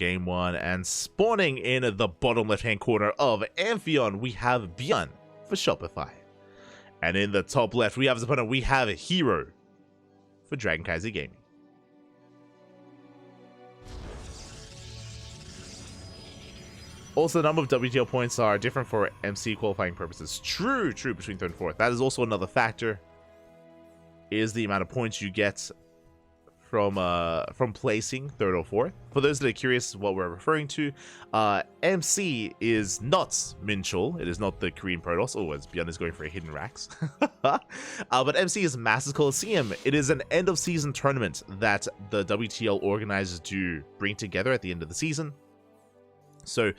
game one, and spawning in the bottom left-hand corner of Amphion, we have ByuN for Shopify. And in the top left, we have his opponent, we have herO for KranKy Gaming. Also, the number of WTL points are different for MC qualifying purposes. True, between 3rd and 4th. That is also another factor, is the amount of points you get from placing 3rd or 4th. For those that are curious what we're referring to, MC is not Minchul. It is not the Korean Protoss. Oh, as ByuN is going for a hidden Rax. But MC is Masters Coliseum. It is an end-of-season tournament that the WTL organizers do bring together at the end of the season. So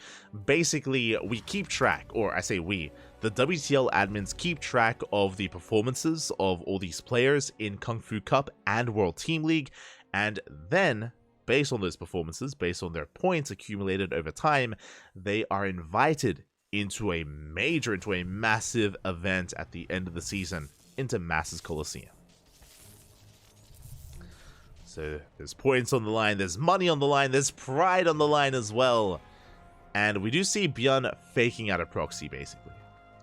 basically, we keep track, or I say we, the WTL admins keep track of the performances of all these players in KungFu Cup and World Team League, and then, based on those performances, based on their points accumulated over time, they are invited into a massive event at the end of the season, into Masters Coliseum. So there's points on the line, there's money on the line, there's pride on the line as well. And we do see ByuN faking out a proxy, basically.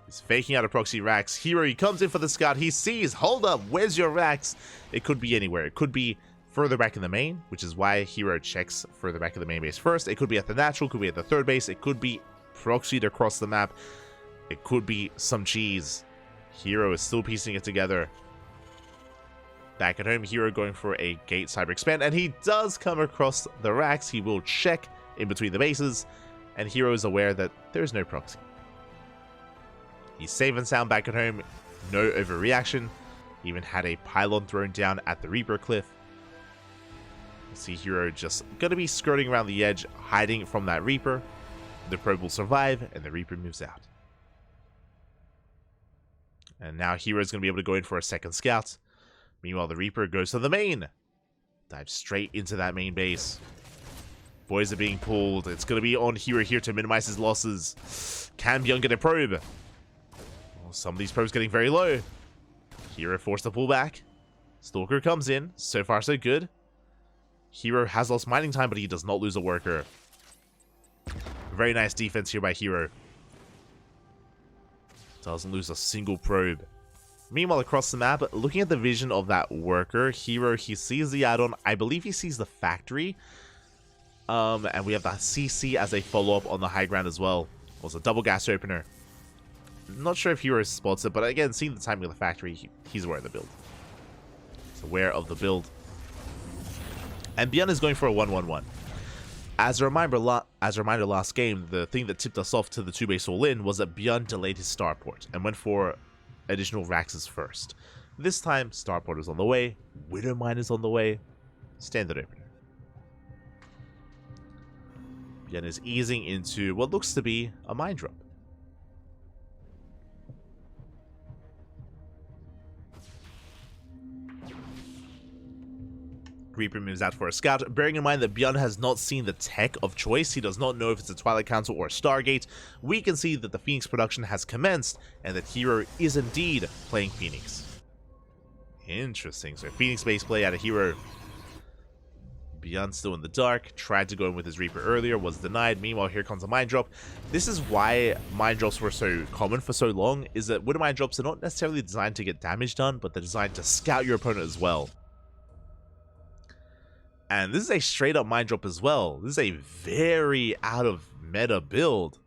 He's faking out a proxy Rax. herO, he comes in for the scout. He sees, hold up, where's your Rax? It could be anywhere. It could be further back in the main, which is why herO checks further back in the main base first. It could be at the natural, could be at the 3rd base. It could be proxied across the map. It could be some cheese. herO is still piecing it together. Back at home, herO going for a gate cyber expand, and he does come across the Rax. He will check in between the bases. And herO is aware that there's no proxy. He's safe and sound back at home, no overreaction. Even had a pylon thrown down at the Reaper cliff. You see herO just gonna be skirting around the edge, hiding from that Reaper. The probe will survive, and the Reaper moves out. And now herO is gonna be able to go in for a second scout. Meanwhile, the Reaper goes to the main. Dives straight into that main base. Boys are being pulled. It's going to be on herO here to minimize his losses. Can ByuN get a probe? Oh, some of these probes getting very low. herO forced to pull back. Stalker comes in. So far, so good. herO has lost mining time, but he does not lose a worker. Very nice defense here by herO. Doesn't lose a single probe. Meanwhile, across the map, looking at the vision of that worker, herO, he sees the add-on. I believe he sees the factory. And we have the CC as a follow-up on the high ground as well. Also, double gas opener. Not sure if herO spots it, but again, seeing the timing of the factory, he's aware of the build. He's aware of the build. And ByuN is going for a 1-1-1. As a reminder, last game, the thing that tipped us off to the 2-base all-in was that ByuN delayed his starport and went for additional Raxes first. This time, starport is on the way, Widowmine is on the way, standard opener. ByuN is easing into what looks to be a mine drop. Reaper moves out for a scout, bearing in mind that ByuN has not seen the tech of choice. He does not know if it's a Twilight Council or a Stargate. We can see that the Phoenix production has commenced, and that herO is indeed playing Phoenix. Interesting. So Phoenix base play out of herO. ByuN still in the dark, tried to go in with his Reaper earlier, was denied. Meanwhile, here comes a mine drop. This is why mine drops were so common for so long, is that widow mine drops are not necessarily designed to get damage done, but they're designed to scout your opponent as well. And this is a straight up mine drop as well. This is a very out of meta build.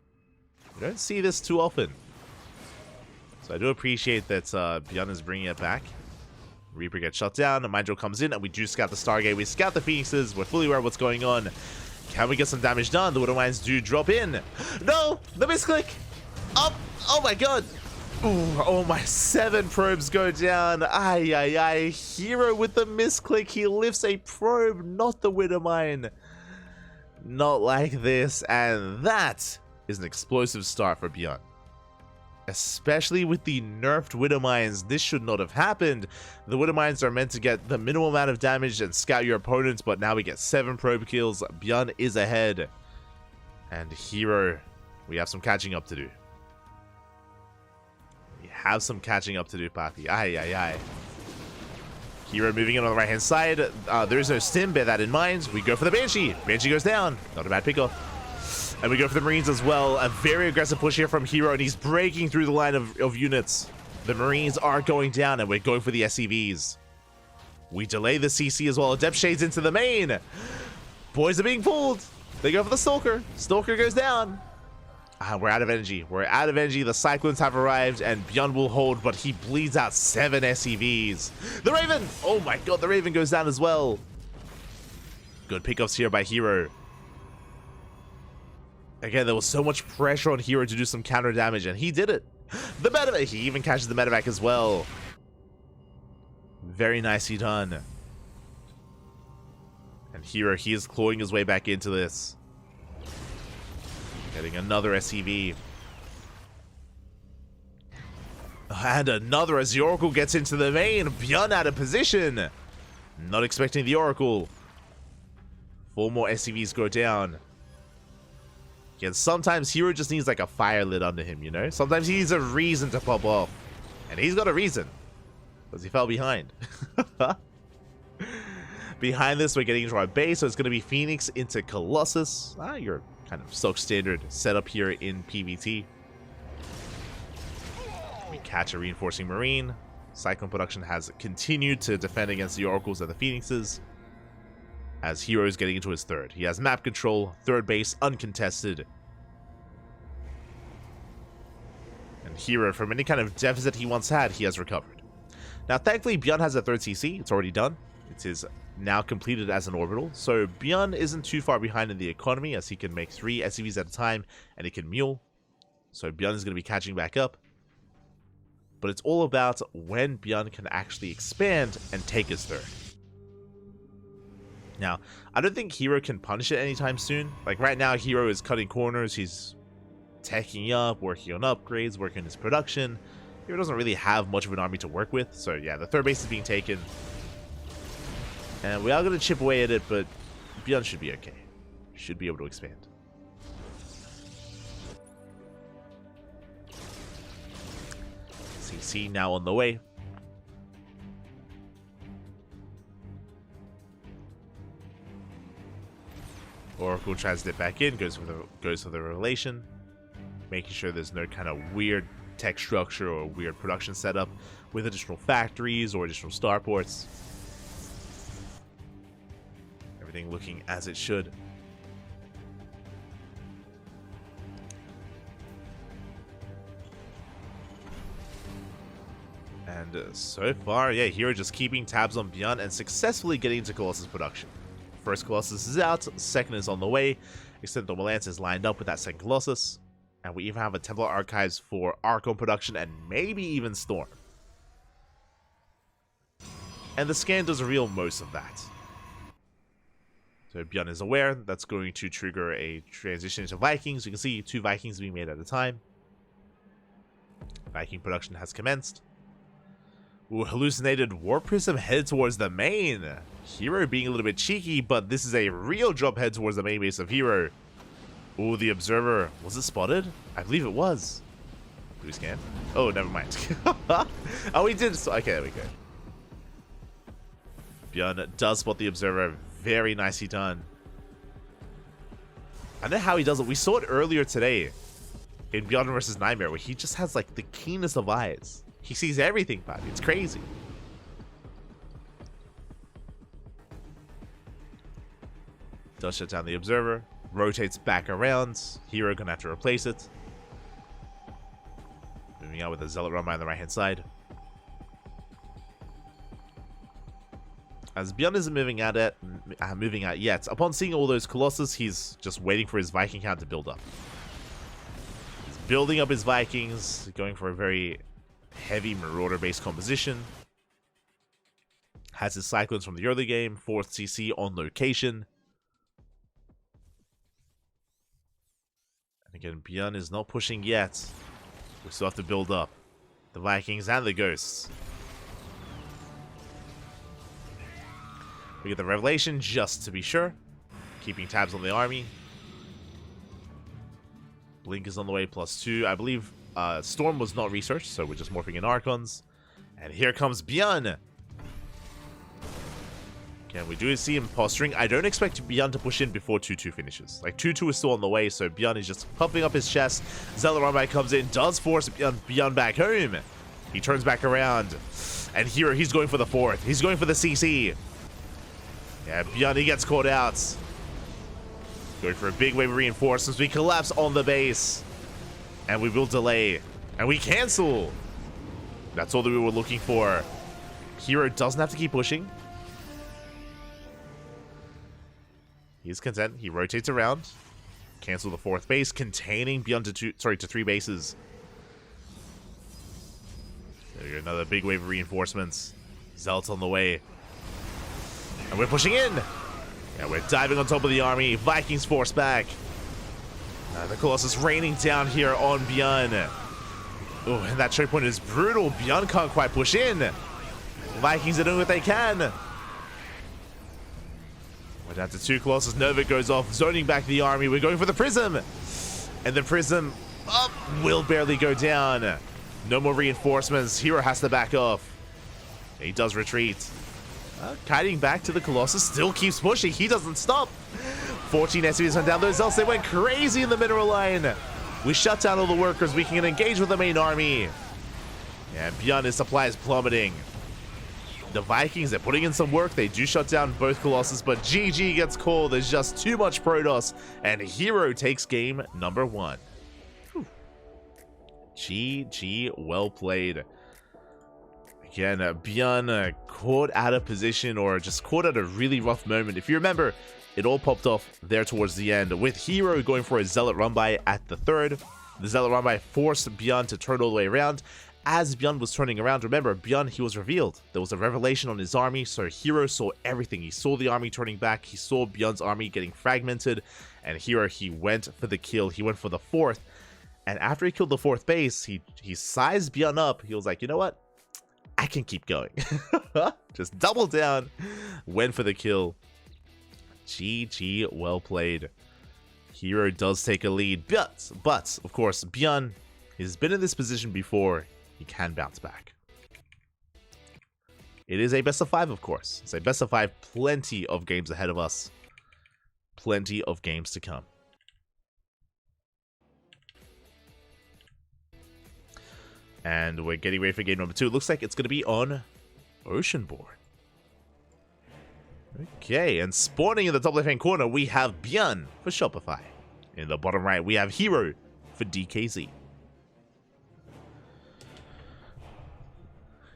You don't see this too often. So I do appreciate that ByuN is bringing it back. Reaper gets shut down, a mine drop comes in, and we do scout the Stargate. We scout the Phoenixes. We're fully aware of what's going on. Can we get some damage done? The Widow Mines do drop in. No! The misclick! Up! Oh my god! Ooh, oh my, 7 probes go down. Ay, ay, ay. herO with the misclick. He lifts a probe, not the Widow Mine. Not like this. And that is an explosive start for ByuN. Especially with the nerfed Widow Mines, this should not have happened. The Widow Mines are meant to get the minimal amount of damage and scout your opponents, but now we get 7 probe kills. ByuN is ahead. And herO, we have some catching up to do. We have some catching up to do, Papi. Ay, ay, ay. herO moving in on the right-hand side. There is no stim, bear that in mind. We go for the Banshee. Banshee goes down. Not a bad pickoff. And we go for the Marines as well. A very aggressive push here from herO, and he's breaking through the line of units. The Marines are going down, and we're going for the SCVs. We delay the CC as well. Depth Shades into the main. Boys are being pulled. They go for the Stalker. Stalker goes down. We're out of energy. We're out of energy. The Cyclones have arrived, and ByuN will hold, but he bleeds out 7 SCVs. The Raven! Oh my god, the Raven goes down as well. Good pickups here by herO. Again, there was so much pressure on herO to do some counter damage, and he did it. The medevac, he even catches the medevac as well. Very nicely done. And herO, he is clawing his way back into this. Getting another SCV. And another as the Oracle gets into the main. ByuN out of position. Not expecting the Oracle. 4 more SCVs go down. Again, sometimes herO just needs like a fire lit under him, you know? Sometimes he needs a reason to pop off. And he's got a reason. Because he fell behind. Behind this, we're getting into our base. So it's going to be Phoenix into Colossus. You're kind of stock standard setup here in PvT. We catch a reinforcing Marine. Cyclone production has continued to defend against the Oracles and the Phoenixes, as herO is getting into his third. He has map control, third base uncontested. And herO, from any kind of deficit he once had, he has recovered. Now, thankfully, ByuN has a third CC. It's already done. It is now completed as an orbital. So ByuN isn't too far behind in the economy, as he can make 3 SCVs at a time, and he can mule. So ByuN is going to be catching back up. But it's all about when ByuN can actually expand and take his third. Now, I don't think herO can punish it anytime soon. Like right now, herO is cutting corners. He's teching up, working on upgrades, working on his production. herO doesn't really have much of an army to work with. So yeah, the third base is being taken. And we are going to chip away at it, but ByuN should be okay. Should be able to expand. CC now on the way. Oracle tries to dip back in, goes for the relation, making sure there's no kind of weird tech structure or weird production setup with additional factories or additional starports. Everything looking as it should. And so far, yeah, herO just keeping tabs on ByuN and successfully getting into Colossus production. First Colossus is out, second is on the way. Extended Lance is lined up with that second Colossus. And we even have a Templar Archives for Archon production and maybe even Storm. And the scan does reveal most of that. So ByuN is aware that's going to trigger a transition into Vikings. You can see 2 Vikings being made at a time. Viking production has commenced. Ooh, hallucinated Warp Prism head towards the main. herO being a little bit cheeky, but this is a real drop head towards the main base of herO. Ooh, the Observer. Was it spotted? I believe it was. Do we scan? Oh, never mind. Oh, we did. Okay, there we go. ByuN does spot the Observer. Very nicely done. I don't know how he does it. We saw it earlier today in ByuN vs. Nightmare, where he just has like the keenest of eyes. He sees everything, buddy. It's crazy. Does shut down the Observer. Rotates back around. herO gonna have to replace it. Moving out with the Zealot Runby on the right hand side. As ByuN isn't moving out yet, upon seeing all those Colossus, he's just waiting for his Viking count to build up. He's building up his Vikings, going for a very heavy Marauder-based composition. Has his Cyclones from the early game, 4th CC on location. And again, ByuN is not pushing yet. We still have to build up the Vikings and the Ghosts. We get the Revelation just to be sure. Keeping tabs on the army. Blink is on the way, +2. I believe Storm was not researched, so we're just morphing in Archons. And here comes ByuN. Again, we do see him posturing. I don't expect ByuN to push in before 2-2 finishes. Like, 2-2 is still on the way, so ByuN is just pumping up his chest. Zealot Runby comes in, does force ByuN back home. He turns back around. And here, he's going for the fourth. He's going for the CC. Yeah, ByuN, he gets caught out. Going for a big wave of reinforcements. We collapse on the base. And we will delay. And we cancel. That's all that we were looking for. herO doesn't have to keep pushing. He's content. He rotates around. Cancel the fourth base, containing ByuN to 3 bases. There you go, another big wave of reinforcements. Zealots on the way. And we're pushing in. Yeah, we're diving on top of the army. Vikings force back. The Colossus raining down here on ByuN. Oh, and that choke point is brutal. ByuN can't quite push in. Vikings are doing what they can. We're down to 2 Colossus. Nova goes off, zoning back the army. We're going for the Prism. And the Prism will barely go down. No more reinforcements. herO has to back off. He does retreat. Kiting back to the Colossus. Still keeps pushing. He doesn't stop. 14 SCVs went down. Those else, they went crazy in the mineral line. We shut down all the workers. We can engage with the main army. And ByuN, his supply is plummeting. The Vikings, they're putting in some work. They do shut down both Colossus, but GG gets called. There's just too much Protoss, and herO takes game number 1. Whew. GG, well played. Again, ByuN caught out of position, or just caught at a really rough moment. If you remember, it all popped off there towards the end, with herO going for a Zealot Runby at the 3rd. The Zealot Runby forced ByuN to turn all the way around. As ByuN was turning around, remember, ByuN, he was revealed. There was a revelation on his army, so herO saw everything. He saw the army turning back, he saw ByuN's army getting fragmented, and herO, he went for the kill. He went for the 4th, and after he killed the 4th base, he sized ByuN up. He was like, you know what? I can keep going. Just double down, went for the kill. GG, well played. herO does take a lead, but of course, ByuN has been in this position before. He can bounce back. It is a best of 5, of course. It's a best of 5, plenty of games ahead of us. Plenty of games to come. And we're getting ready for game number 2. It looks like it's going to be on Oceanborn. Okay, and spawning in the top left-hand corner, we have ByuN for Shopify. In the bottom right, we have herO for DKZ.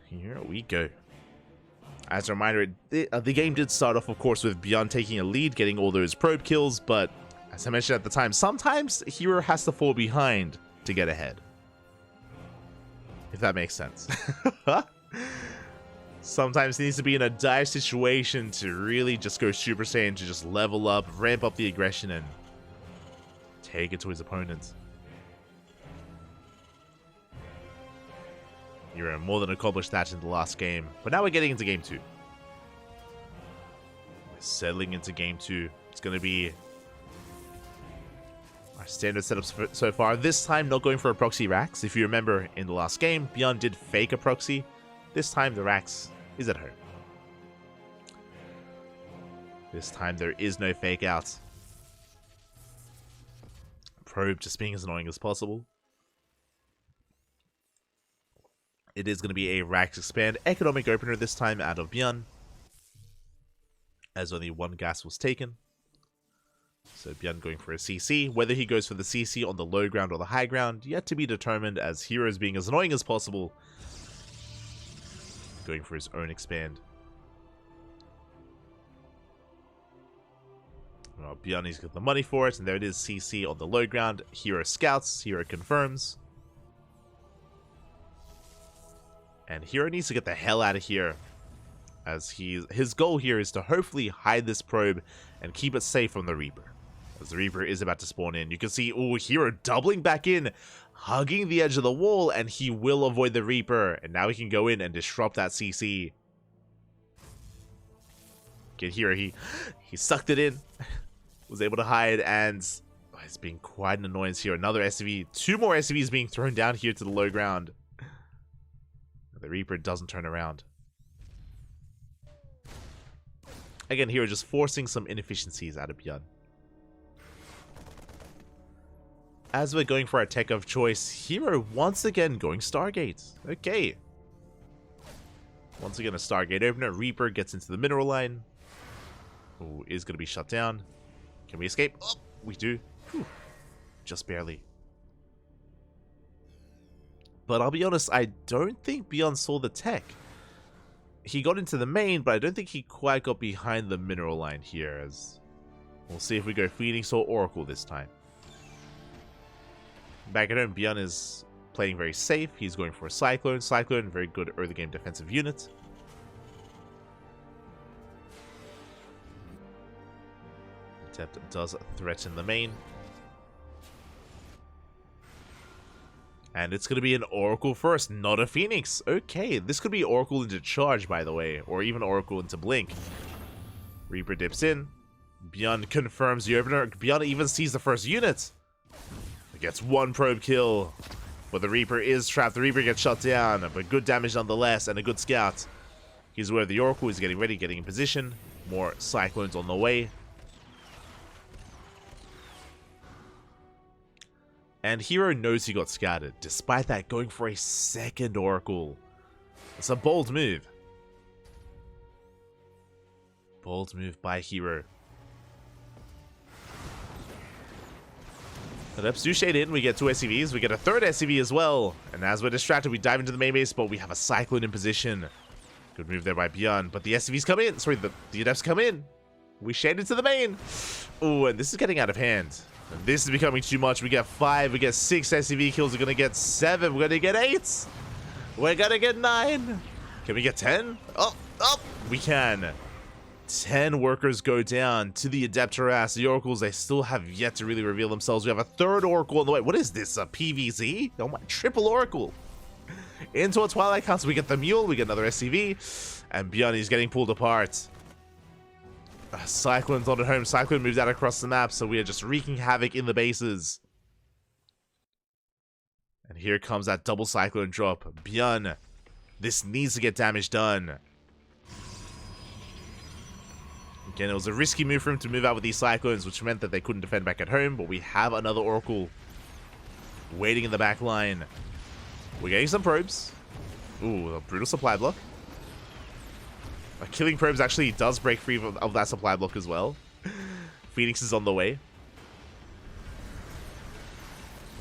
Here we go. As a reminder, the game did start off, of course, with ByuN taking a lead, getting all those probe kills, but as I mentioned at the time, sometimes herO has to fall behind to get ahead. If that makes sense. Sometimes he needs to be in a dire situation to really just go Super Saiyan, to just level up, ramp up the aggression, and take it to his opponents. herO more than accomplished that in the last game. But now we're getting into game 2. We're settling into game 2. It's going to be our standard setups so far. This time, not going for a proxy Rax. If you remember, in the last game, ByuN did fake a proxy. This time, the Rax is at home. This time, there is no fake out. Probe just being as annoying as possible. It is going to be a Rax Expand economic opener this time out of ByuN, as only 1 gas was taken. So ByuN going for a CC. Whether he goes for the CC on the low ground or the high ground, yet to be determined, as herO is being as annoying as possible. Going for his own expand. Well, ByuN, he's got the money for it, and there it is, CC on the low ground. herO scouts, herO confirms. And herO needs to get the hell out of here, as his goal here is to hopefully hide this probe and keep it safe from the Reaper. As the Reaper is about to spawn in, you can see, oh, herO doubling back in, hugging the edge of the wall, and he will avoid the Reaper. And now he can go in and disrupt that CC. Get herO, he sucked it in, was able to hide, and it's been quite an annoyance here. Another SCV, 2 more SCVs being thrown down here to the low ground. The Reaper doesn't turn around. Again, here just forcing some inefficiencies out of ByuN. As we're going for our tech of choice, herO once again going Stargate. Okay. Once again a Stargate opener. Reaper gets into the mineral line. Oh, is going to be shut down. Can we escape? Oh, we do. Whew. Just barely. But I'll be honest, I don't think ByuN saw the tech. He got into the main, but I don't think he quite got behind the mineral line here. As we'll see if we go Phoenix or Oracle this time. Back at home, ByuN is playing very safe. He's going for a Cyclone. Cyclone, very good early game defensive unit. Adept does threaten the main. And it's going to be an Oracle first, not a Phoenix. Okay, this could be Oracle into Charge, by the way. Or even Oracle into Blink. Reaper dips in. ByuN confirms the opener. ByuN even sees the first unit. Gets one probe kill. But the Reaper is trapped. The Reaper gets shut down. But good damage nonetheless, and a good scout. He's where the Oracle is getting ready, getting in position. More Cyclones on the way. And herO knows he got scouted. Despite that, going for a second Oracle. It's a bold move. Bold move by herO. Adepts do shade in. We get 2 SCVs. We get a third SCV as well. And as we're distracted, we dive into the main base, but we have a Cyclone in position. Good move there by ByuN. But the SCVs come in. Sorry, the Adepts come in. We shade into the main. Oh, and this is getting out of hand. And this is becoming too much. We get 5. We get 6 SCV kills. We're going to get 7. We're going to get 8. We're going to get 9. Can we get 10? Oh, we can. 10 workers go down to the Adept harass. The Oracles, they still have yet to really reveal themselves. We have a third Oracle on the way. What is this? A PvZ? Oh my, triple Oracle. Into a Twilight Council. We get the Mule. We get another SCV. And ByuN is getting pulled apart. Cyclone's not at home. Cyclone moves out across the map, so we are just wreaking havoc in the bases. And here comes that double Cyclone drop. ByuN, this needs to get damage done. Again, it was a risky move for him to move out with these Cyclones, which meant that they couldn't defend back at home, but we have another Oracle waiting in the back line. We're getting some probes. Ooh, a brutal supply block. Killing probes actually does break free of that supply block as well. Phoenix is on the way.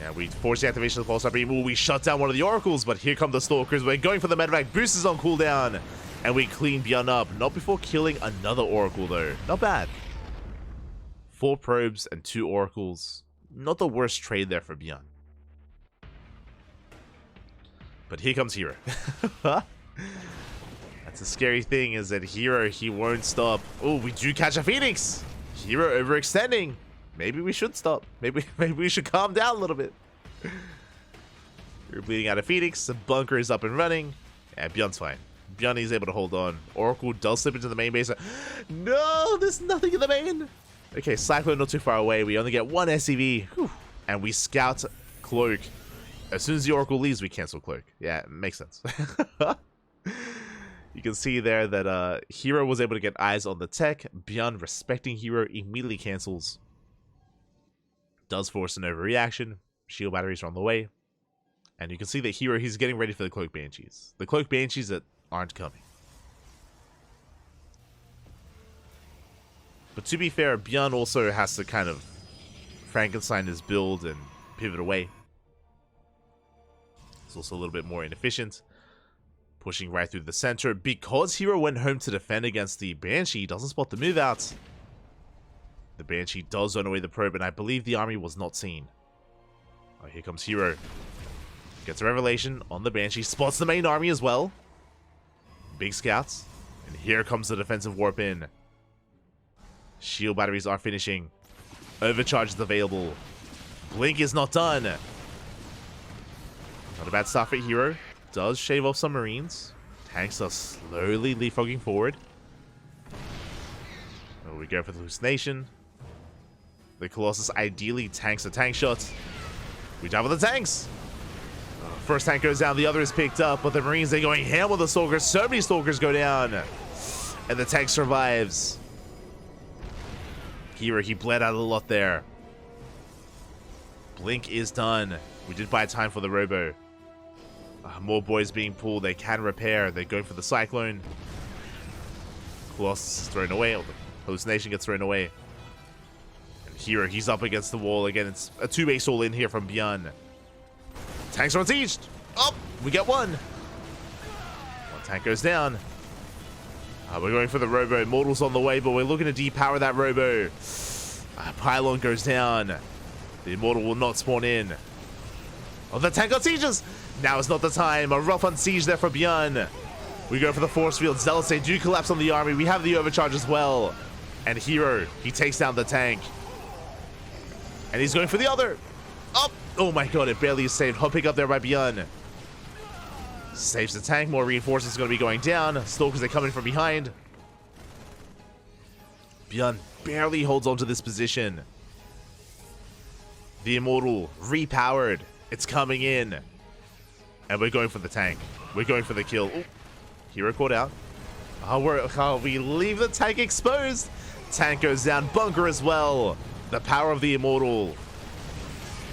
Yeah, we force the activation of the pulsar beam. Ooh, we shut down one of the Oracles, but here come the Stalkers. We're going for the medevac. Boost is on cooldown. And we clean ByuN up. Not before killing another Oracle, though. Not bad. 4 probes and 2 Oracles. Not the worst trade there for ByuN. But here comes herO. That's the scary thing, is that herO, he won't stop. Oh, we do catch a Phoenix. herO overextending. Maybe we should stop. Maybe we should calm down a little bit. We're bleeding out of Phoenix. The bunker is up and running. Yeah, ByuN's fine. ByuN is able to hold on. Oracle does slip into the main base. No, there's nothing in the main. Okay, Cyclone not too far away. We only get 1 SCV. Whew. And we scout Cloak. As soon as the Oracle leaves, we cancel Cloak. Yeah, it makes sense. You can see there that herO was able to get eyes on the tech. ByuN, respecting herO, immediately cancels. Does force an overreaction. Shield batteries are on the way. And you can see that herO, he's getting ready for the Cloak Banshees. The Cloak Banshees that aren't coming. But to be fair, ByuN also has to kind of Frankenstein his build and pivot away. It's also a little bit more inefficient. Pushing right through the center. Because herO went home to defend against the Banshee, he doesn't spot the move out. The Banshee does zone away the probe, and I believe the army was not seen. Oh, here comes herO. Gets a revelation on the Banshee. Spots the main army as well. Big scouts. And here comes the defensive warp in. Shield batteries are finishing. Overcharge is available. Blink is not done. Not a bad start for herO. Does shave off some Marines. Tanks are slowly leapfrogging forward. Oh, we go for the hallucination. The Colossus ideally tanks a tank shot. We dive with the tanks. First tank goes down, the other is picked up, but the Marines, they're going ham with the Stalkers. So many Stalkers go down. And the tank survives. herO, he bled out a lot there. Blink is done. We did buy time for the Robo. More boys being pulled. They can repair. They're going for the Cyclone. Colossus is thrown away. Or the Hallucination gets thrown away. And herO, he's up against the wall. Again, it's a 2-base all in here from ByuN. Tanks are on siege. Oh, we get one. One tank goes down. We're going for the Robo. Immortal's on the way, but we're looking to depower that Robo. Pylon goes down. The Immortal will not spawn in. Oh, the tank got sieges. Now is not the time. A rough on siege there for ByuN. We go for the force field. Zealots, they do collapse on the army. We have the overcharge as well. And herO, he takes down the tank. And he's going for the other. Oh my god, it barely is saved. Hot pick up there by ByuN. Saves the tank. More reinforcements going to be going down. Stalkers, they come in from behind. ByuN barely holds on to this position. The Immortal, repowered. It's coming in. And we're going for the tank. We're going for the kill. Ooh, herO caught out. We leave the tank exposed. Tank goes down. Bunker as well. The power of the Immortal.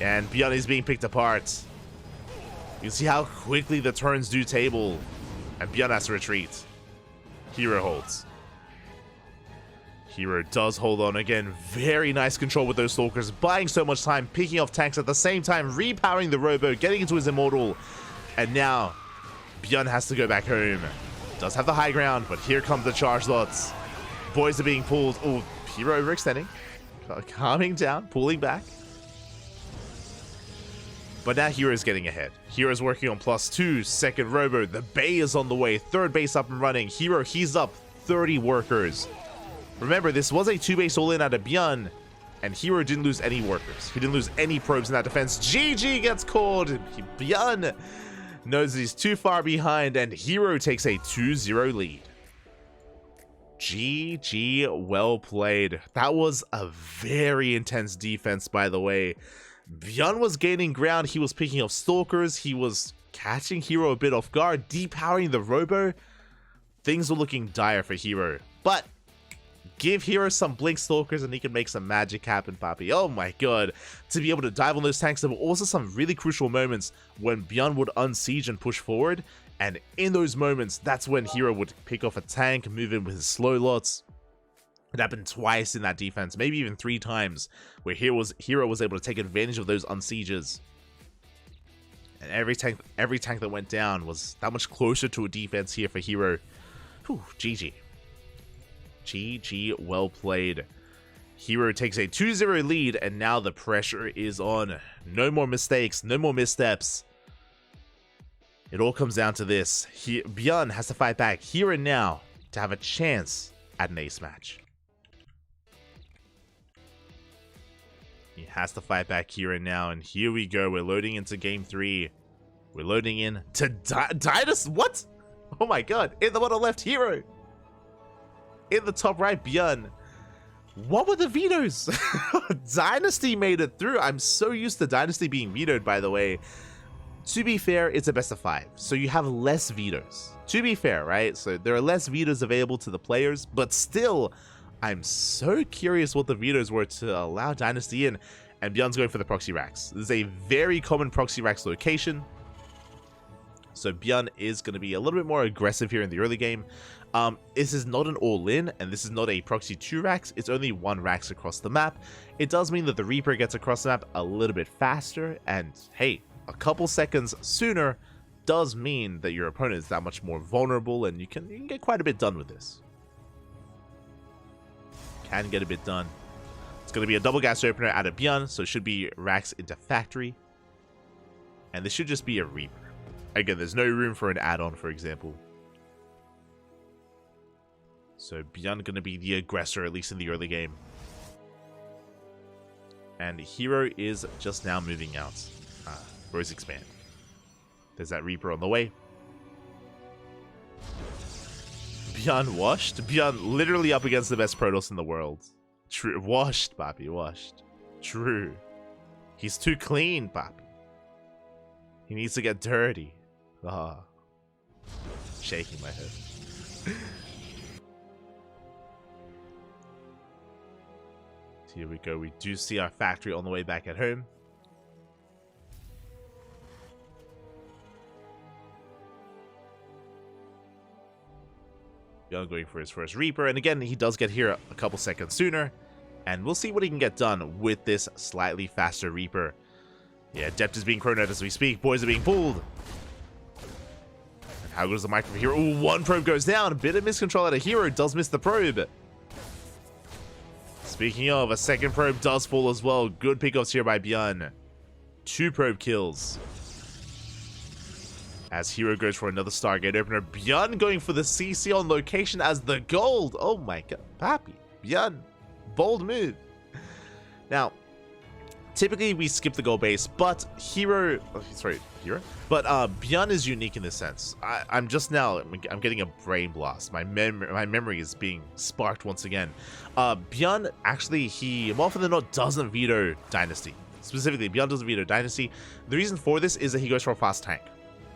And ByuN is being picked apart. You see how quickly the turns do table. And ByuN has to retreat. herO holds. herO does hold on again. Very nice control with those Stalkers. Buying so much time. Picking off tanks at the same time. Repowering the Robo. Getting into his Immortal. And now ByuN has to go back home. Does have the high ground. But here come the charge lots. Boys are being pulled. Oh, herO overextending. Calming down. Pulling back. But now herO's getting ahead. herO's working on +2. Second Robo. The Bay is on the way. Third base up and running. herO, he's up 30 workers. Remember, this was a 2-base all-in out of ByuN. And herO didn't lose any workers. He didn't lose any probes in that defense. GG gets called. ByuN knows he's too far behind. And herO takes a 2-0 lead. GG, well played. That was a very intense defense, by the way. ByuN was gaining ground. He was picking up Stalkers. He was catching herO a bit off guard, depowering the Robo. Things were looking dire for herO. But give herO some Blink Stalkers and he can make some magic happen, papi. Oh my god. To be able to dive on those tanks. There were also some really crucial moments when ByuN would unsiege and push forward. And in those moments, that's when herO would pick off a tank, move in with his slow lots. It happened twice in that defense, maybe even 3 times, where herO was able to take advantage of those unsieges. And every tank that went down was that much closer to a defense here for herO. Whew, GG. GG, well played. herO takes a 2-0 lead, and now the pressure is on. No more mistakes, no more missteps. It all comes down to this. ByuN has to fight back here and now to have a chance at an ace match. He has to fight back here and now, and here we go. We're loading into game 3. We're loading in to Dynasty. What? Oh my god. In the bottom left, herO. In the top right, ByuN. What were the vetoes? Dynasty made it through. I'm so used to Dynasty being vetoed, by the way. To be fair, it's a best of 5, so you have less vetoes. To be fair, right? So there are less vetoes available to the players, but still, I'm so curious what the vetoes were to allow Dynasty in. And ByuN's going for the proxy racks. This is a very common proxy racks location. So ByuN is going to be a little bit more aggressive here in the early game. This is not an all-in, and this is not a proxy 2 racks. It's only 1 racks across the map. It does mean that the Reaper gets across the map a little bit faster, and hey, a couple seconds sooner does mean that your opponent is that much more vulnerable, and you can get quite a bit done with this. Can get a bit done. It's going to be a double gas opener out of ByuN, so it should be racks into factory. And this should just be a Reaper. Again, there's no room for an add-on, for example. So ByuN going to be the aggressor, at least in the early game. And herO is just now moving out. Rose expand. There's that Reaper on the way. ByuN washed? ByuN literally up against the best Protoss in the world. True. Washed, papi, washed. True. He's too clean, papi. He needs to get dirty. Ah. Shaking my head. Here we go. We do see our factory on the way back at home. ByuN going for his first Reaper. And again, he does get here a couple seconds sooner. And we'll see what he can get done with this slightly faster Reaper. Yeah, depth is being chronoed as we speak. Boys are being pulled. And how goes the micro here? Ooh, one probe goes down. A bit of miscontrol out of herO. Does miss the probe. Speaking of, a second probe does fall as well. Good pickoffs here by ByuN. 2 probe kills. As herO goes for another Stargate opener. ByuN going for the CC on location as the gold. Oh my god. Pappy. ByuN. Bold move. Now, typically we skip the gold base, but herO... sorry, herO? But ByuN is unique in this sense. I'm just now... I'm getting a brain blast. My memory is being sparked once again. ByuN, actually, he, more often than not, doesn't veto Dynasty. Specifically, ByuN doesn't veto Dynasty. The reason for this is that he goes for a fast tank.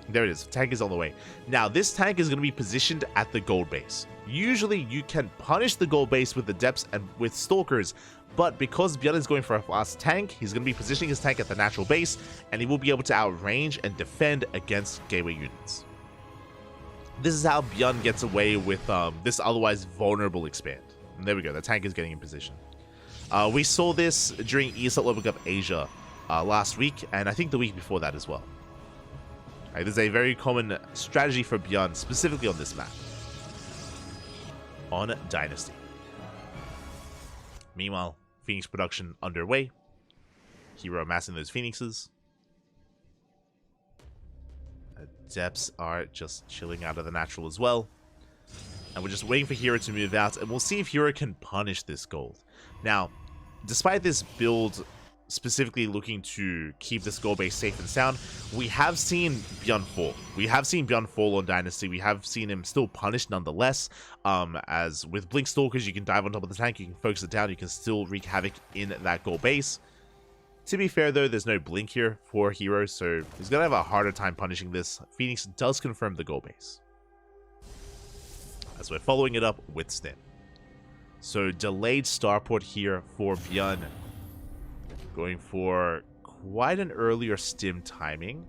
There it is. Tank is on the way. Now, this tank is going to be positioned at the gold base. Usually, you can punish the gold base with the depths and with stalkers, but because ByuN is going for a fast tank, he's going to be positioning his tank at the natural base, and he will be able to outrange and defend against gateway units. This is how ByuN gets away with this otherwise vulnerable expand. And there we go. The tank is getting in position. We saw this during ESL Global Cup Asia last week, and I think the week before that as well. This is a very common strategy for ByuN, specifically on this map. On Dynasty. Meanwhile, Phoenix production underway. herO amassing those Phoenixes. Depths are just chilling out of the natural as well. And we're just waiting for herO to move out, and we'll see if herO can punish this gold. Now, despite this build specifically looking to keep this gold base safe and sound, we have seen ByuN fall. We have seen ByuN fall on Dynasty. We have seen him still punished nonetheless. As with Blink Stalkers, you can dive on top of the tank, you can focus it down, you can still wreak havoc in that gold base. To be fair though, there's no Blink here for herO, so he's gonna have a harder time punishing this. Phoenix does confirm the gold base, as we're following it up with Stim. So delayed starport here for ByuN. Going for quite an earlier Stim timing.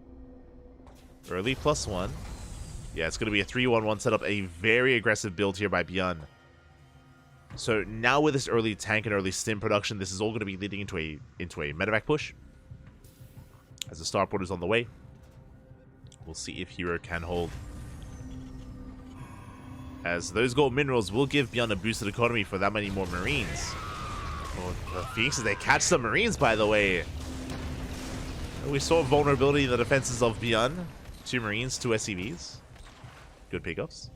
Early +1. Yeah, it's going to be a 3-1-1 setup. A very aggressive build here by ByuN. So now with this early tank and early Stim production, this is all going to be leading into a medevac push. As the starport is on the way. We'll see if herO can hold. As those gold minerals will give ByuN a boosted economy for that many more Marines. Oh, the Phoenixes, they catch some Marines, by the way. We saw vulnerability in the defenses of ByuN. 2 Marines, 2 SCVs. Good pickups.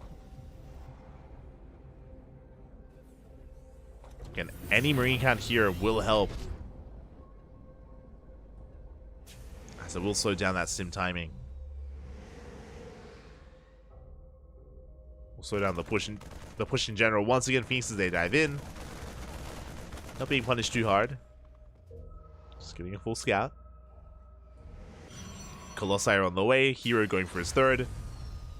Again, any Marine count here will help. As it will slow down that Stim timing. We'll slow down the push in general. Once again, Phoenixes, they dive in. Not being punished too hard. Just getting a full scout. Colossi are on the way. herO going for his third.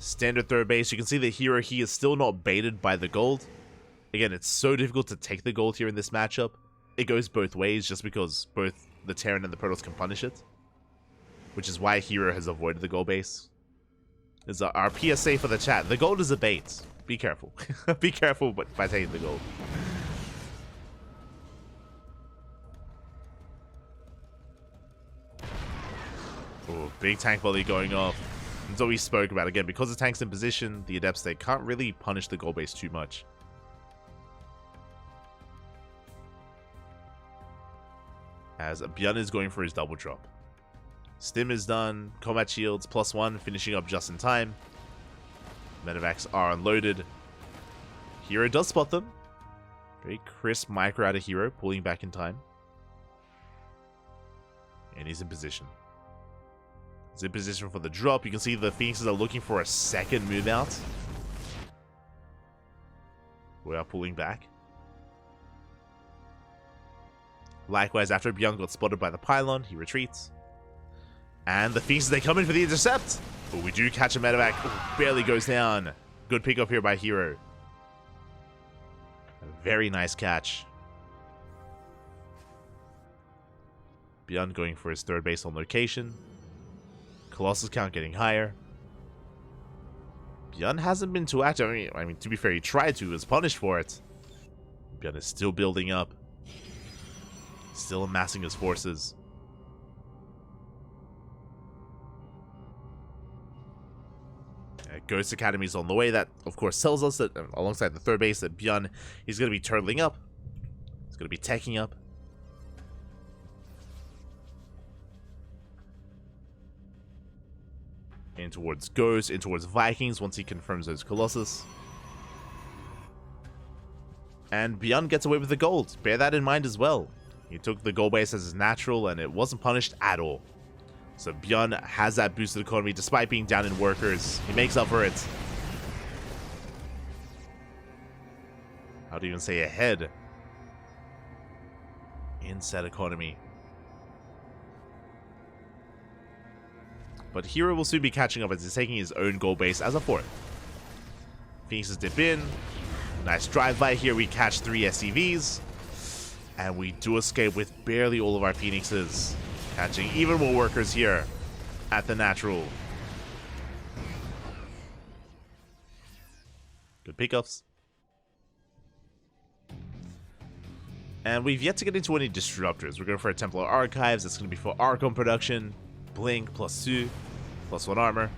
Standard third base. You can see that herO, he is still not baited by the gold. Again, it's so difficult to take the gold here in this matchup. It goes both ways just because both the Terran and the Protoss can punish it. Which is why herO has avoided the gold base. Is our PSA for the chat. The gold is a bait. Be careful. Be careful by taking the gold. Oh, big tank volley going off. That's what we spoke about. Again, because the tank's in position, the Adepts, they can't really punish the gold base too much. As ByuN is going for his double drop. Stim is done. Combat shields +1, finishing up just in time. Medevacs are unloaded. herO does spot them. Very crisp micro out of herO, pulling back in time. And he's in position. He's in position for the drop. You can see the Phoenixes are looking for a second move out. We are pulling back. Likewise, after ByuN got spotted by the pylon, he retreats. And the Phoenixes, they come in for the intercept. But we do catch a medevac. Ooh, barely goes down. Good pick up here by herO. A very nice catch. ByuN going for his third base on location. Colossus count getting higher. ByuN hasn't been too active. I mean, to be fair, he tried to, was punished for it. ByuN is still building up. Still amassing his forces. Ghost Academy is on the way. That, of course, tells us that alongside the third base that ByuN is going to be turtling up. He's going to be teching up. In towards Ghost, in towards Vikings once he confirms those Colossus. And ByuN gets away with the gold. Bear that in mind as well. He took the gold base as his natural and it wasn't punished at all. So ByuN has that boosted economy despite being down in workers. He makes up for it. How do you even say ahead? In set economy. But herO will soon be catching up as he's taking his own gold base as a fourth. Phoenixes dip in. Nice drive by here. We catch 3 SCVs. And we do escape with barely all of our Phoenixes. Catching even more workers here at the natural. Good pickups. And we've yet to get into any disruptors. We're going for a Templar Archives. That's going to be for Archon production. Blink, plus 2, plus 1 armor.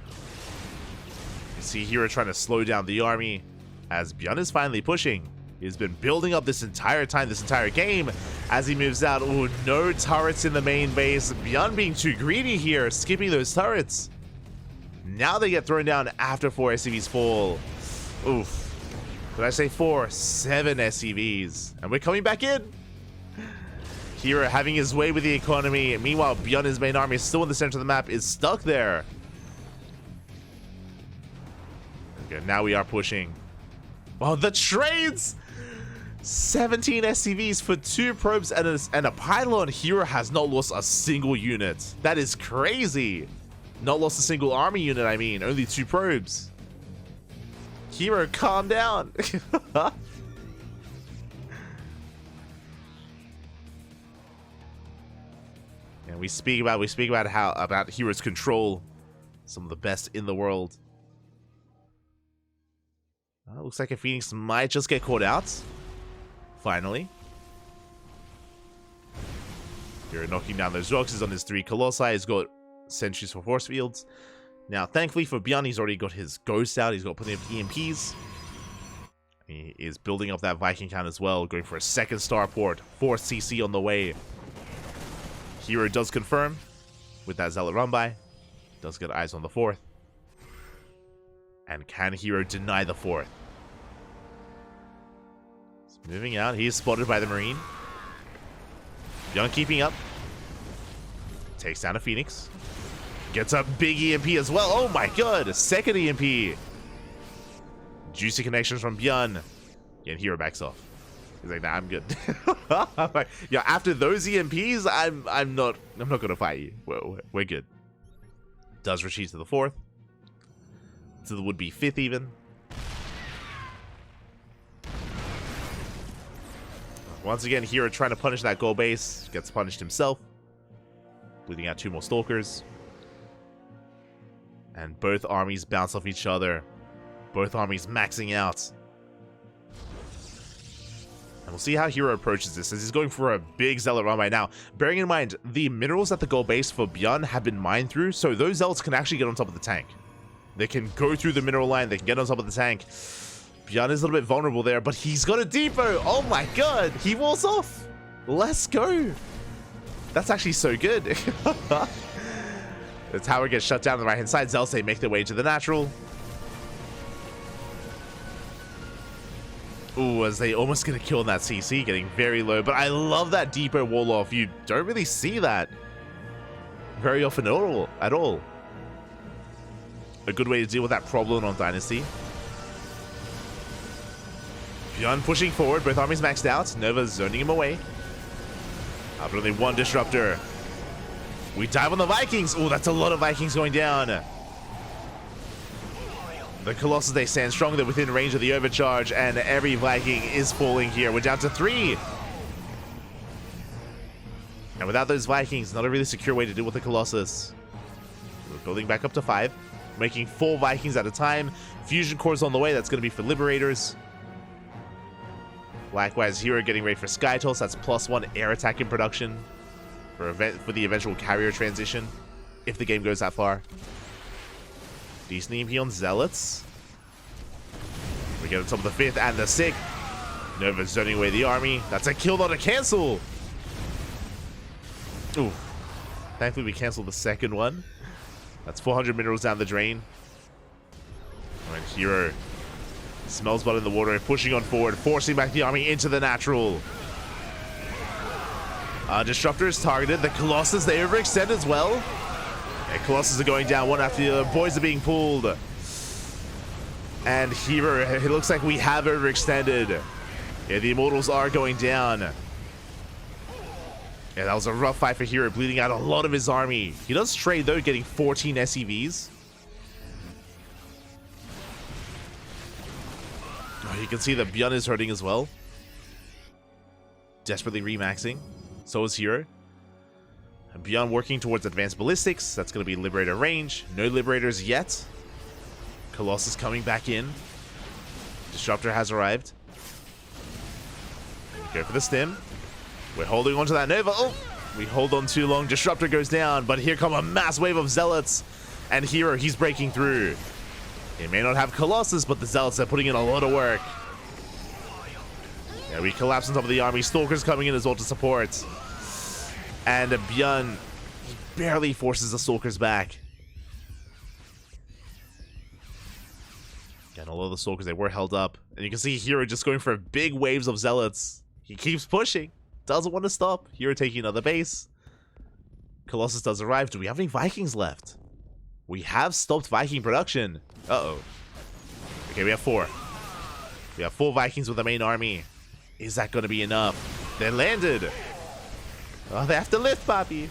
You see herO trying to slow down the army as ByuN is finally pushing. He's been building up this entire time, this entire game, as he moves out. Oh, no turrets in the main base. ByuN being too greedy here, skipping those turrets. Now they get thrown down after 4 SCVs fall. Oof. Did I say 4? 7 SCVs. And we're coming back in. herO having his way with the economy. Meanwhile, ByuN, his main army, is still in the center of the map, is stuck there. Okay, now we are pushing. Oh, the trades! 17 SCVs for 2 probes and a pylon. herO has not lost a single unit. That is crazy. Not lost a single army unit, I mean. Only 2 probes. herO, calm down. And we speak about herO's control. Some of the best in the world. Looks like a Phoenix might just get caught out. Finally. herO knocking down those rocks. He's on his 3 Colossi. He's got sentries for force fields. Now, thankfully for ByuN, he's already got his Ghost out. He's got plenty of EMPs. He is building up that Viking count as well. Going for a second starport. 4 CC on the way. herO does confirm with that Zealot run by. Does get eyes on the 4th. And can herO deny the 4th? He's moving out. He is spotted by the Marine. ByuN keeping up. Takes down a Phoenix. Gets a big EMP as well. Oh my god. A second EMP. Juicy connections from ByuN. And herO backs off. He's like, nah, I'm good. I'm like, yeah, after those EMPs, I'm not gonna fight you. We're good. Does retreat to the 4th. To the would-be 5th even. Once again, herO trying to punish that gold base. Gets punished himself. Bleeding out 2 more Stalkers. And both armies bounce off each other. Both armies maxing out. And we'll see how herO approaches this, as he's going for a big Zealot run right now. Bearing in mind, the minerals at the gold base for ByuN have been mined through, so those Zealots can actually get on top of the tank. They can go through the mineral line, they can get on top of the tank. ByuN is a little bit vulnerable there, but he's got a depot. Oh my god, he walls off. Let's go. That's actually so good. The tower gets shut down on the right hand side. Zelsei make their way to the natural. Ooh, as they almost get a kill on that CC, getting very low. But I love that depot wall off. You don't really see that very often at all. A good way to deal with that problem on Dynasty. ByuN pushing forward, both armies maxed out. Nova zoning him away. But only 1 disruptor. We dive on the Vikings. Oh, that's a lot of Vikings going down. The Colossus, they stand strong. They're within range of the overcharge, and every Viking is falling here. We're down to 3. And without those Vikings, not a really secure way to deal with the Colossus. We're building back up to 5. Making 4 Vikings at a time. Fusion cores on the way. That's going to be for Liberators. Likewise, herO getting ready for Sky Toss. That's +1 air attack in production for the eventual carrier transition, if the game goes that far. Decent EMP on Zealots. We get on top of the 5th and the 6th. Nova zoning away the army. That's a kill, not a cancel. Ooh. Thankfully, we canceled the second one. That's 400 minerals down the drain. And herO smells blood in the water, pushing on forward, forcing back the army into the natural. Disruptor is targeted. The Colossus, they overextend as well. And Colossus are going down one after the other. Boys are being pulled. And herO, it looks like we have overextended. Yeah, the Immortals are going down. Yeah, that was a rough fight for herO, bleeding out a lot of his army. He does trade, though, getting 14 SEVs. Oh, you can see that ByuN is hurting as well. Desperately remaxing. So is herO. And ByuN working towards advanced ballistics. That's going to be Liberator range. No Liberators yet. Colossus coming back in. Disruptor has arrived. Go for the stim. We're holding on to that Nova. Oh, we hold on too long. Disruptor goes down, but here come a mass wave of Zealots. And herO, he's breaking through. He may not have Colossus, but the Zealots are putting in a lot of work. Yeah, we collapse on top of the army. Stalkers coming in as well to support. And ByuN, he barely forces the Stalkers back. And a lot of the Stalkers, they were held up. And you can see herO just going for big waves of Zealots. He keeps pushing. Doesn't want to stop. herO taking another base. Colossus does arrive. Do we have any Vikings left? We have stopped Viking production. Uh-oh. Okay, we have 4. We have 4 Vikings with the main army. Is that going to be enough? They landed. Oh, they have to lift, Papi.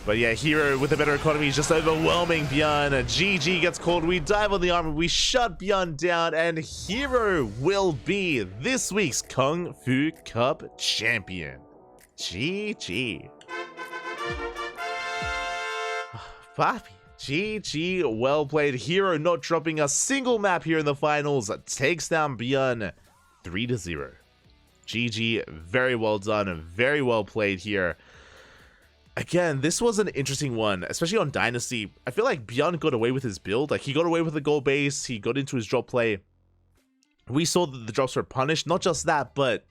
But yeah, herO with a better economy is just overwhelming ByuN. GG gets called. We dive on the army. We shut ByuN down. And herO will be this week's KungFu Cup champion. GG. Papi. GG. Well played. herO not dropping a single map here in the finals. Takes down ByuN 3-0. GG. Very well done. Very well played here. Again, this was an interesting one, especially on Dynasty. I feel like ByuN got away with his build. Like, he got away with the gold base. He got into his drop play. We saw that the drops were punished. Not just that, but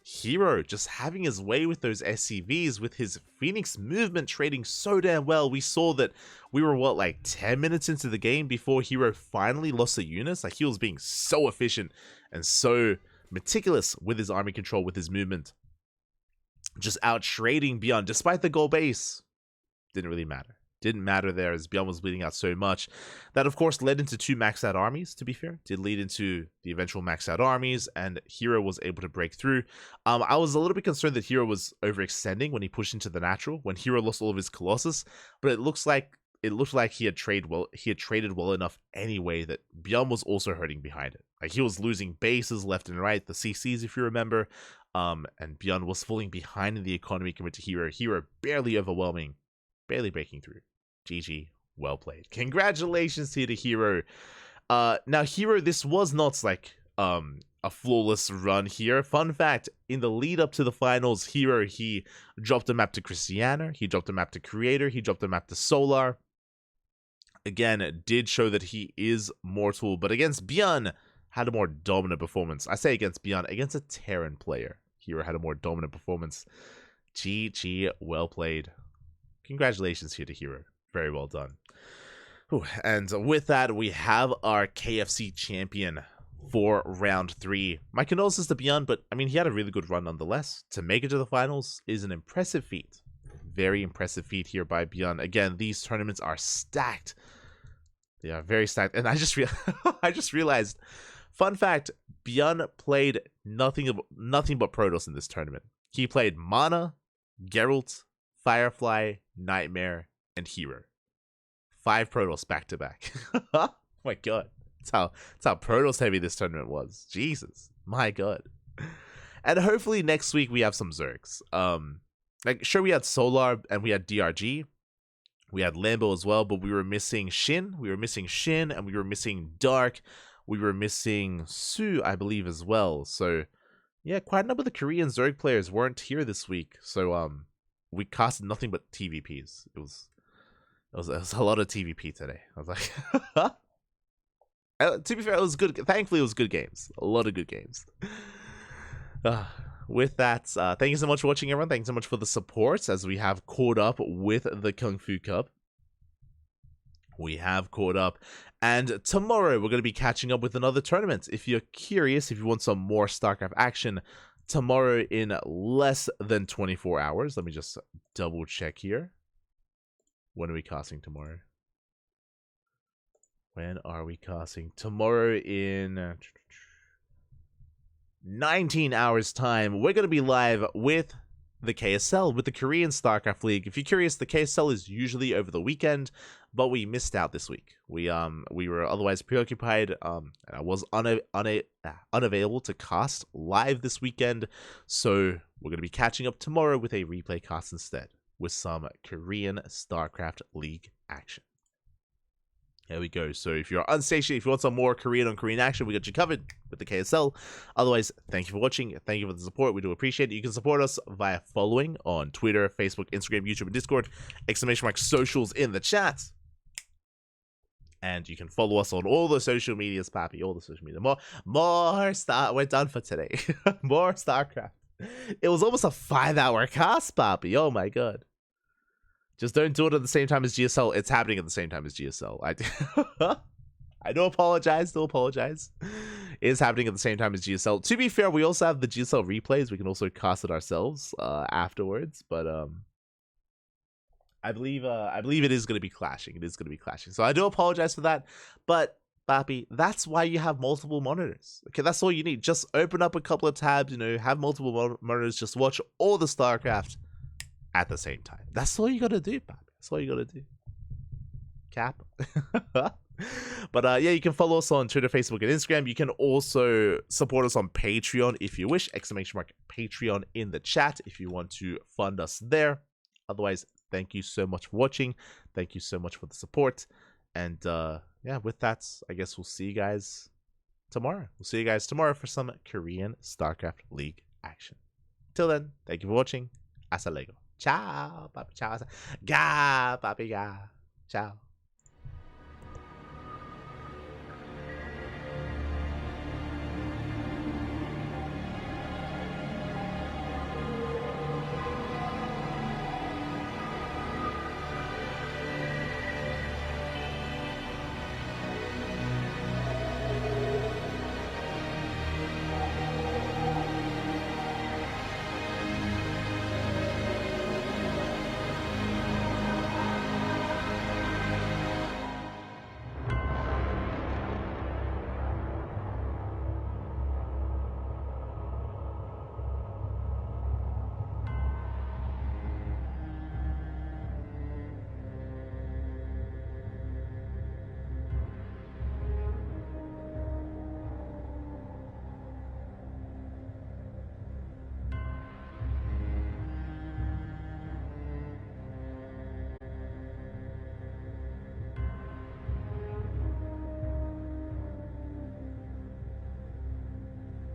herO just having his way with those SCVs, with his Phoenix movement trading so damn well. We saw that we were, what, like 10 minutes into the game before herO finally lost the units? Like, he was being so efficient and so meticulous with his army control, with his movement. Just out trading ByuN despite the gold base. Didn't really matter. Didn't matter there as ByuN was bleeding out so much. That, of course, led into 2 maxed out armies, to be fair. Did lead into the eventual maxed out armies, and herO was able to break through. I was a little bit concerned that herO was overextending when he pushed into the natural, when herO lost all of his Colossus, but it looked like he had traded well enough anyway that ByuN was also hurting behind it. Like, he was losing bases left and right, the CCs, if you remember. And ByuN was falling behind in the economy compared to herO. herO barely overwhelming, barely breaking through. GG, well played. Congratulations to herO. Now herO, this was not like a flawless run here. Fun fact, in the lead up to the finals, herO, he dropped a map to Christiana, he dropped a map to Creator, he dropped a map to Solar. Again, it did show that he is mortal, but against ByuN, had a more dominant performance. I say against ByuN, against a Terran player, herO had a more dominant performance. GG, well played. Congratulations here to herO. Very well done. Whew. And with that, we have our KFC champion for round 3. My condolences to ByuN, but I mean, he had a really good run nonetheless. To make it to the finals is an impressive feat. Very impressive feat here by ByuN. Again, these tournaments are stacked. They are very stacked. And I just realized, fun fact, ByuN played nothing but Protoss in this tournament. He played Mana, Geralt, Firefly, Nightmare, and herO. 5 Protoss back to back. Oh my god. That's how Protoss heavy this tournament was. Jesus. My god. And hopefully next week we have some Zergs. like, sure, we had Solar and we had DRG. We had Lambo as well, but we were missing Shin. We were missing Shin, and we were missing Dark. We were missing Su, I believe, as well. So, yeah, quite a number of the Korean Zerg players weren't here this week. So, we casted nothing but TVPs. It was a lot of TVP today. I was like, to be fair, it was good. Thankfully, it was good games. A lot of good games. With that, thank you so much for watching, everyone. Thanks so much for the support as we have caught up with the KungFu Cup. We have caught up, and tomorrow we're going to be catching up with another tournament. If you're curious, if you want some more StarCraft action, tomorrow in less than 24 hours. Let me just double check here. When are we casting tomorrow? When are we casting? Tomorrow in 19 hours time, we're going to be live with the KSL, with the Korean StarCraft League. If you're curious, the KSL is usually over the weekend, but we missed out this week. We were otherwise preoccupied, and I was unavailable to cast live this weekend, so we're going to be catching up tomorrow with a replay cast instead, with some Korean StarCraft League action. There we go. So if you're unsatiated, if you want some more Korean on Korean action, we got you covered with the KSL. Otherwise, thank you for watching. Thank you for the support. We do appreciate it. You can support us via following on Twitter, Facebook, Instagram, YouTube, and Discord. !mark socials in the chat. And you can follow us on all the social medias, Pappy. All the social media. More Star. We're done for today. More StarCraft. It was almost a 5-hour cast, Pappy. Oh my god. Just don't do it at the same time as GSL. It's happening at the same time as GSL. I do apologize. It is happening at the same time as GSL. To be fair, we also have the GSL replays. We can also cast it ourselves afterwards. But I believe it is going to be clashing. It is going to be clashing. So I do apologize for that. But Bappy, that's why you have multiple monitors. Okay, that's all you need. Just open up a couple of tabs. You know, have multiple monitors. Just watch all the StarCraft at the same time. That's all you gotta do, Pappy. That's all you gotta do. Cap. But yeah, you can follow us on Twitter, Facebook, and Instagram. You can also support us on Patreon if you wish. !mark Patreon in the chat if you want to fund us there. Otherwise, thank you so much for watching. Thank you so much for the support. And yeah, with that, I guess we'll see you guys tomorrow. We'll see you guys tomorrow for some Korean StarCraft League action. Till then, thank you for watching. Hasta luego. Ciao, papi, ciao. Ga, papi, ga. Ciao.